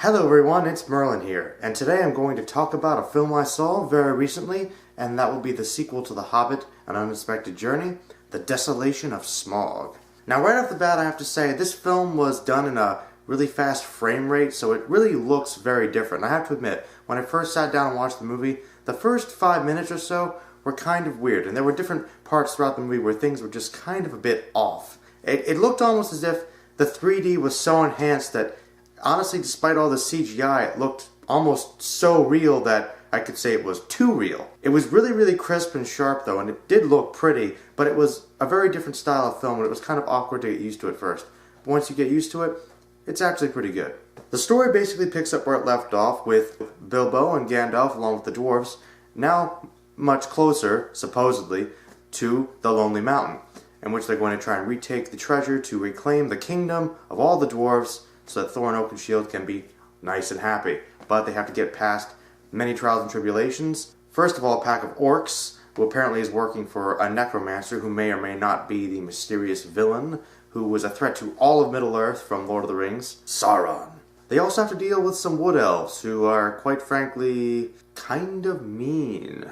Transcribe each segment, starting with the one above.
Hello everyone, it's Merlin here, and today I'm going to talk about a film I saw very recently, and that will be the sequel to The Hobbit, An Unexpected Journey, The Desolation of Smaug. Now right off the bat I have to say, this film was done in a really fast frame rate, so it really looks very different. I have to admit, when I first sat down and watched the movie, the first 5 minutes or so were kind of weird, and there were different parts throughout the movie where things were just kind of a bit off. It looked almost as if the 3D was so enhanced that honestly, despite all the CGI, it looked almost so real that I could say it was too real. It was really crisp and sharp though, and it did look pretty, but it was a very different style of film, and it was kind of awkward to get used to at first. But once you get used to it, it's actually pretty good. The story basically picks up where it left off, with Bilbo and Gandalf along with the dwarves, now much closer, supposedly, to the Lonely Mountain, in which they're going to try and retake the treasure to reclaim the kingdom of all the dwarves, so that Thorin Oakenshield can be nice and happy. But they have to get past many trials and tribulations. First of all, a pack of orcs, who apparently is working for a necromancer who may or may not be the mysterious villain who was a threat to all of Middle-earth from Lord of the Rings, Sauron. They also have to deal with some wood elves who are, quite frankly, kind of mean.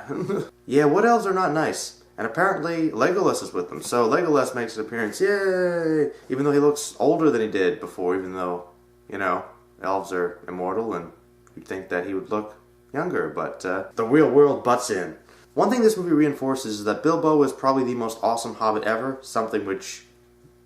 Yeah, wood elves are not nice. And apparently Legolas is with them, so Legolas makes an appearance, yay! Even though he looks older than he did before, even though, you know, elves are immortal and you'd think that he would look younger, but the real world butts in. One thing this movie reinforces is that Bilbo is probably the most awesome hobbit ever, something which,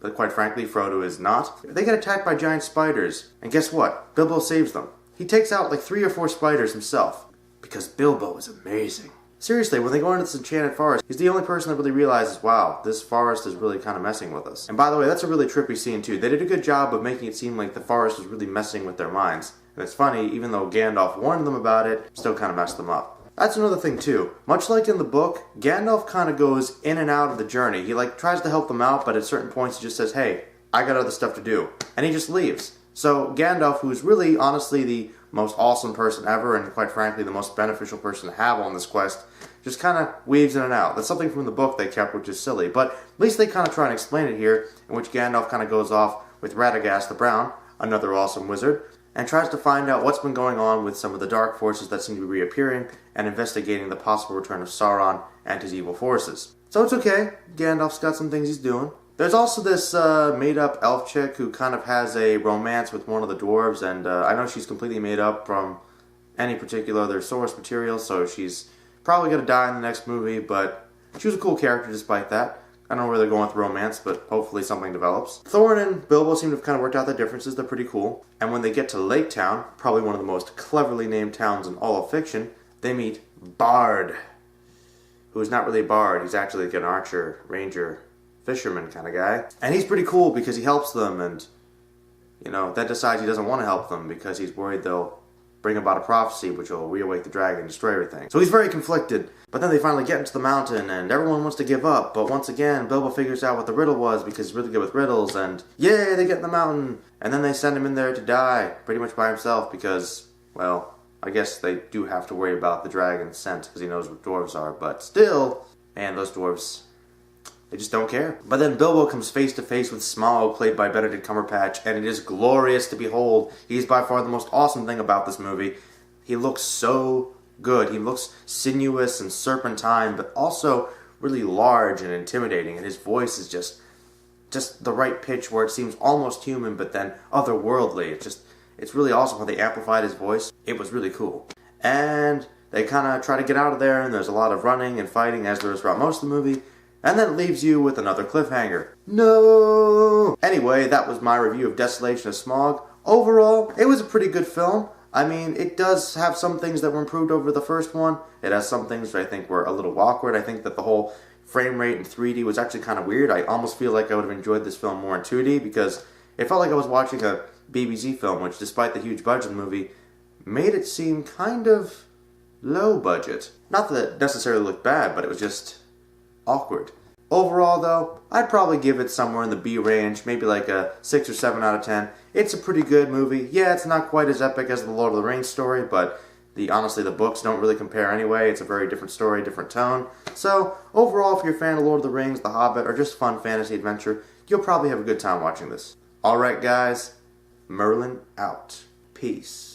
quite frankly, Frodo is not. They get attacked by giant spiders, and guess what? Bilbo saves them. He takes out like 3 or 4 spiders himself, because Bilbo is amazing. Seriously, when they go into this enchanted forest, he's the only person that really realizes, wow, this forest is really kind of messing with us. And by the way, that's a really trippy scene too. They did a good job of making it seem like the forest was really messing with their minds. And it's funny, even though Gandalf warned them about it, still kind of messed them up. That's another thing too. Much like in the book, Gandalf kind of goes in and out of the journey. He tries to help them out, but at certain points he just says, hey, I got other stuff to do. And he just leaves. So Gandalf, who's really, honestly, the most awesome person ever, and quite frankly, the most beneficial person to have on this quest, just kind of weaves in and out. That's something from the book they kept, which is silly, but at least they kind of try and explain it here, in which Gandalf kind of goes off with Radagast the Brown, another awesome wizard, and tries to find out what's been going on with some of the dark forces that seem to be reappearing, and investigating the possible return of Sauron and his evil forces. So it's okay, Gandalf's got some things he's doing. There's also this made-up elf chick who kind of has a romance with one of the dwarves, and I know she's completely made up from any particular other source material, so she's probably going to die in the next movie, but she was a cool character despite that. I don't know where they're going with romance, but hopefully something develops. Thorin and Bilbo seem to have kind of worked out their differences. They're pretty cool. And when they get to Lake Town, probably one of the most cleverly named towns in all of fiction, they meet Bard, who's not really a bard. He's actually like an archer, ranger, fisherman kind of guy. And he's pretty cool because he helps them, and, you know, that decides he doesn't want to help them because he's worried they'll bring about a prophecy which will reawake the dragon and destroy everything. So he's very conflicted. But then they finally get into the mountain and everyone wants to give up. But once again, Bilbo figures out what the riddle was because he's really good with riddles, and yay, they get in the mountain. And then they send him in there to die pretty much by himself because, well, I guess they do have to worry about the dragon's scent because he knows what dwarves are. But still, man, those dwarves, they just don't care. But then Bilbo comes face to face with Smaug, played by Benedict Cumberbatch, and it is glorious to behold. He's by far the most awesome thing about this movie. He looks so good. He looks sinuous and serpentine, but also really large and intimidating, and his voice is just the right pitch where it seems almost human, but then otherworldly. It's really awesome how they amplified his voice. It was really cool. And they kind of try to get out of there, and there's a lot of running and fighting, as there is throughout most of the movie. And then it leaves you with another cliffhanger. No! Anyway, that was my review of Desolation of Smaug. Overall, it was a pretty good film. I mean, it does have some things that were improved over the first one. It has some things that I think were a little awkward. I think that the whole frame rate in 3D was actually kind of weird. I almost feel like I would have enjoyed this film more in 2D because it felt like I was watching a BBC film, which, despite the huge budget of the movie, made it seem kind of low budget. Not that it necessarily looked bad, but it was just awkward. Overall though, I'd probably give it somewhere in the B range, maybe like a 6 or 7 out of 10. It's a pretty good movie. Yeah, it's not quite as epic as the Lord of the Rings story, but honestly the books don't really compare anyway. It's a very different story, different tone. So overall, if you're a fan of Lord of the Rings, The Hobbit, or just fun fantasy adventure, you'll probably have a good time watching this. Alright guys, Merlin out. Peace.